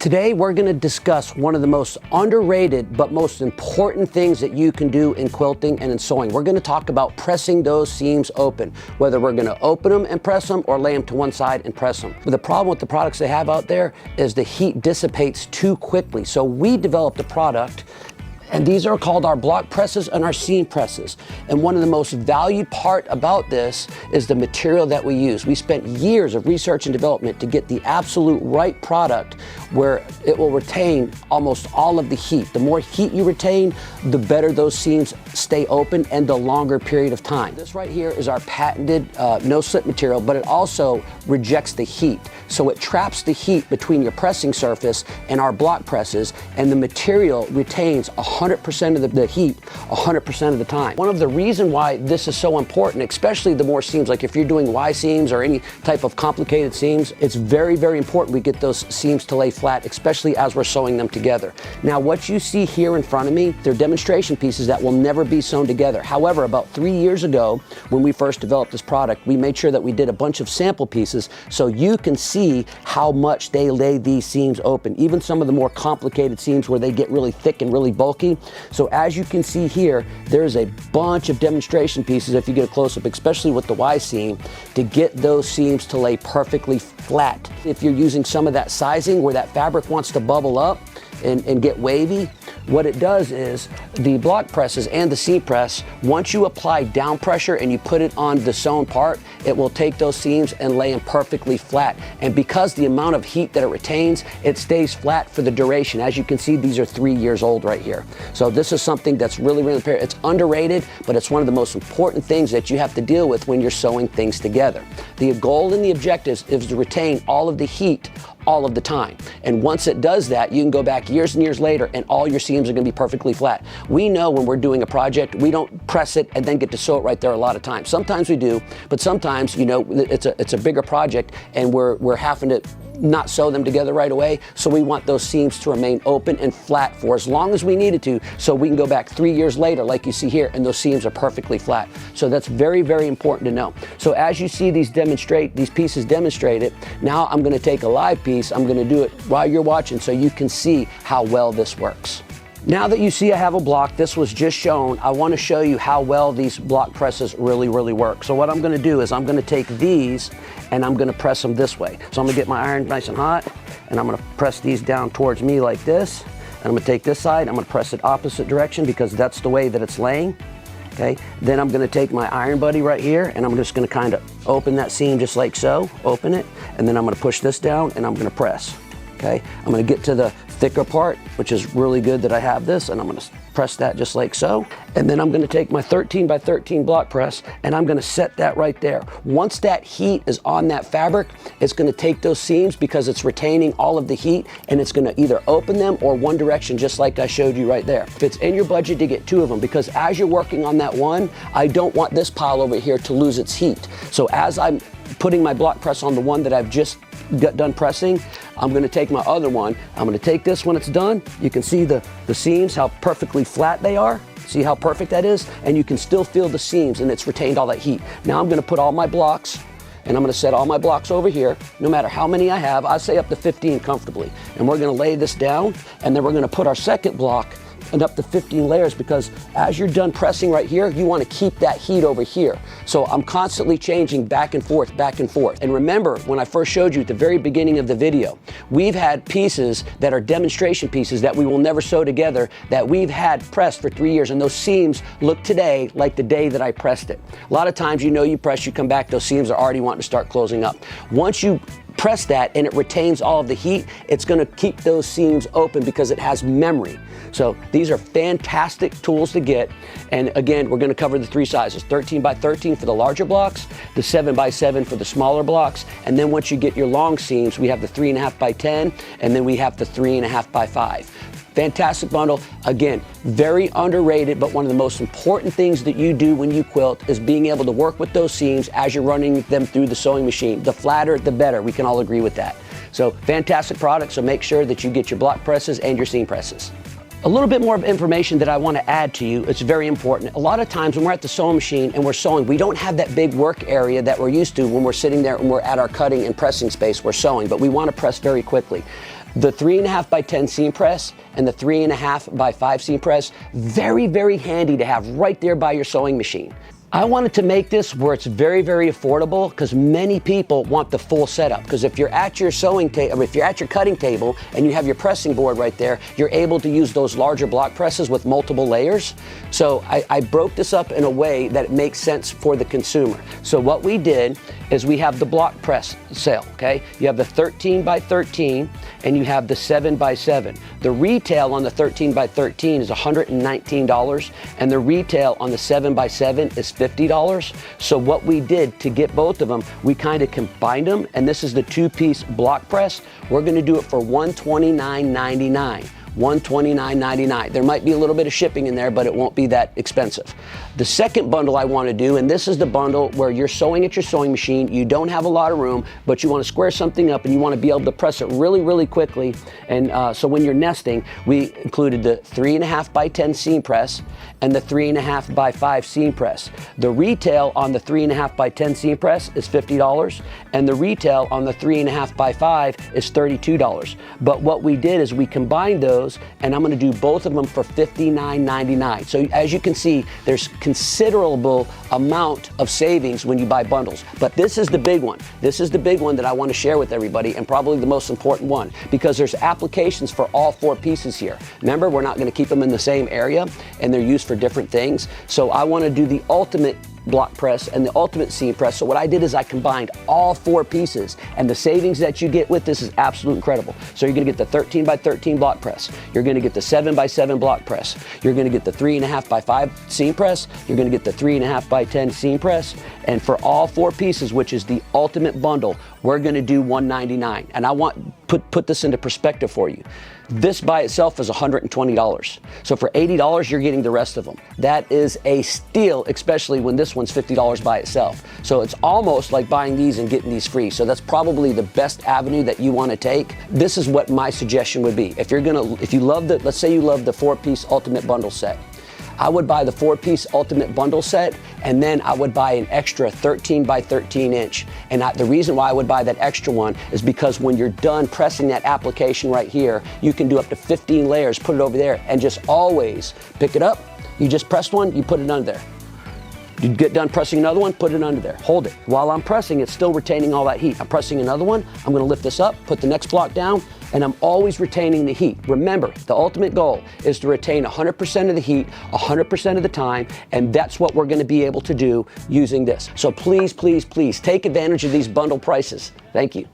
Today we're going to discuss one of the most underrated but most important things that you can do in quilting and in sewing. We're going to talk about pressing those seams open, whether we're going to open them and press them or lay them to one side and press them. But the problem with the products they have out there is the heat dissipates too quickly. So we developed a product, and these are called our block presses and our seam presses. And one of the most valued part about this is the material that we use. We spent years of research and development to get the absolute right product where it will retain almost all of the heat. The more heat you retain, the better those seams stay open and the longer period of time. This right here is our patented no-slip material, but it also rejects the heat. So it traps the heat between your pressing surface and our block presses, and the material retains 100% of the heat 100% of the time. One of the reasons why this is so important, especially the more seams, like if you're doing Y seams or any type of complicated seams, it's very, very important we get those seams to lay flat, especially as we're sewing them together. Now, what you see here in front of me, they're demonstration pieces that will never be sewn together. However, about 3 years ago, when we first developed this product, we made sure that we did a bunch of sample pieces so you can see how much they lay these seams open, even some of the more complicated seams where they get really thick and really bulky. So as you can see here, there's a bunch of demonstration pieces, if you get a close-up, especially with the Y seam, to get those seams to lay perfectly flat. If you're using some of that sizing where that fabric wants to bubble up and get wavy, what it does is the block presses and the seam press, once you apply down pressure and you put it on the sewn part, it will take those seams and lay them perfectly flat. And because the amount of heat that it retains, it stays flat for the duration. As you can see, these are 3 years old right here. So this is something that's really, really important. It's underrated, but it's one of the most important things that you have to deal with when you're sewing things together. The goal and the objective is to retain all of the heat all of the time. And once it does that, you can go back years and years later and all your seams are going to be perfectly flat. We know when we're doing a project, we don't press it and then get to sew it right there a lot of times. Sometimes we do, but sometimes, you know, it's a bigger project and we're having to not sew them together right away. So we want those seams to remain open and flat for as long as we needed to, so we can go back 3 years later, like you see here, and those seams are perfectly flat. So that's very, very important to know. So as you see these pieces demonstrated, now I'm going to take a live piece. I'm going to do it while you're watching so you can see how well this works. Now that you see I have a block, this was just shown, I want to show you how well these block presses really, really work. So what I'm going to do is I'm going to take these and I'm going to press them this way. So I'm going to get my iron nice and hot and I'm going to press these down towards me like this. And I'm going to take this side, I'm going to press it opposite direction because that's the way that it's laying. Okay, then I'm going to take my iron buddy right here and I'm just going to kind of open that seam just like so, open it, and then I'm going to push this down and I'm going to press. Okay, I'm going to get to the thicker part, which is really good that I have this, and I'm going to press that just like so. And then I'm going to take my 13 by 13 block press and I'm going to set that right there. Once that heat is on that fabric, it's going to take those seams because it's retaining all of the heat, and it's going to either open them or one direction, just like I showed you right there. If it's in your budget to get 2 of them, because as you're working on that one, I don't want this pile over here to lose its heat. So as I'm putting my block press on the one that I've just got done pressing, I'm going to take my other one. I'm going to take this when it's done. You can see the seams, how perfectly flat they are. See how perfect that is? And you can still feel the seams, and it's retained all that heat. Now I'm going to put all my blocks, and I'm going to set all my blocks over here, no matter how many I have. I say up to 15 comfortably. And we're going to lay this down, and then we're going to put our second block and up to 15 layers, because as you're done pressing right here, you want to keep that heat over here. So I'm constantly changing back and forth, back and forth. And remember, when I first showed you at the very beginning of the video, we've had pieces that are demonstration pieces that we will never sew together that we've had pressed for 3 years, and those seams look today like the day that I pressed it. A lot of times, you know, you press, you come back, those seams are already wanting to start closing up. Once you press that and it retains all of the heat, it's going to keep those seams open because it has memory. So these are fantastic tools to get. And again, we're going to cover the 3 sizes: 13 by 13 for the larger blocks, the 7 by 7 for the smaller blocks, and then once you get your long seams, we have the 3.5 by 10, and then we have the 3.5 by 5. Fantastic bundle. Again, very underrated, but one of the most important things that you do when you quilt is being able to work with those seams as you're running them through the sewing machine. The flatter, the better. We can all agree with that. So fantastic product, so make sure that you get your block presses and your seam presses. A little bit more of information that I want to add to you. It's very important. A lot of times when we're at the sewing machine and we're sewing, we don't have that big work area that we're used to when we're sitting there and we're at our cutting and pressing space, we're sewing, but we want to press very quickly. The 3.5 by 10 seam press and the 3.5 by 5 seam press, very, very handy to have right there by your sewing machine. I wanted to make this where it's very, very affordable because many people want the full setup. Because if you're at your sewing table, if you're at your cutting table and you have your pressing board right there, you're able to use those larger block presses with multiple layers. So I broke this up in a way that it makes sense for the consumer. So what we did is we have the block press sale, okay? You have the 13 by 13 and you have the 7 by 7. The retail on the 13 by 13 is $119 and the retail on the 7 by 7 is $50. So what we did to get both of them, we kind of combined them, and this is the 2-piece block press. We're gonna do it for $129.99. $129.99. There might be a little bit of shipping in there, but it won't be that expensive. The second bundle I want to do, and this is the bundle where you're sewing at your sewing machine, you don't have a lot of room, but you want to square something up and you want to be able to press it really, really quickly. And so when you're nesting, we included the 3.5 by 10 seam press and the 3.5 by 5 seam press. The retail on the 3.5 by 10 seam press is $50, and the retail on the 3.5 by 5 is $32. But what we did is we combined those, and I'm going to do both of them for $59.99. So as you can see, there's considerable amount of savings when you buy bundles. But this is the big one. This is the big one that I want to share with everybody, and probably the most important one, because there's applications for all 4 pieces here. Remember, we're not going to keep them in the same area, and they're used for different things. So I want to do the ultimate block press and the ultimate seam press. So what I did is I combined all 4 pieces, and the savings that you get with this is absolutely incredible. So you're going to get the 13 by 13 block press, you're going to get the 7 by 7 block press, you're going to get the 3.5 by 5 seam press, you're going to get the 3.5 by 10 seam press, and for all 4 pieces, which is the ultimate bundle, we're going to do $199. And I want put this into perspective for you. This by itself is $120. So for $80, you're getting the rest of them. That is a steal, especially when this one's $50 by itself. So it's almost like buying these and getting these free. So that's probably the best avenue that you want to take. This is what my suggestion would be. If you love let's say you love the 4-piece ultimate bundle set, I would buy the 4-piece ultimate bundle set, and then I would buy an extra 13 by 13 inch. And the reason why I would buy that extra one is because when you're done pressing that application right here, you can do up to 15 layers, put it over there, and just always pick it up. You just pressed one, you put it under there. You get done pressing another one, put it under there, hold it. While I'm pressing, it's still retaining all that heat. I'm pressing another one, I'm gonna lift this up, put the next block down, and I'm always retaining the heat. Remember, the ultimate goal is to retain 100% of the heat, 100% of the time, and that's what we're gonna be able to do using this. So please, please, please take advantage of these bundle prices. Thank you.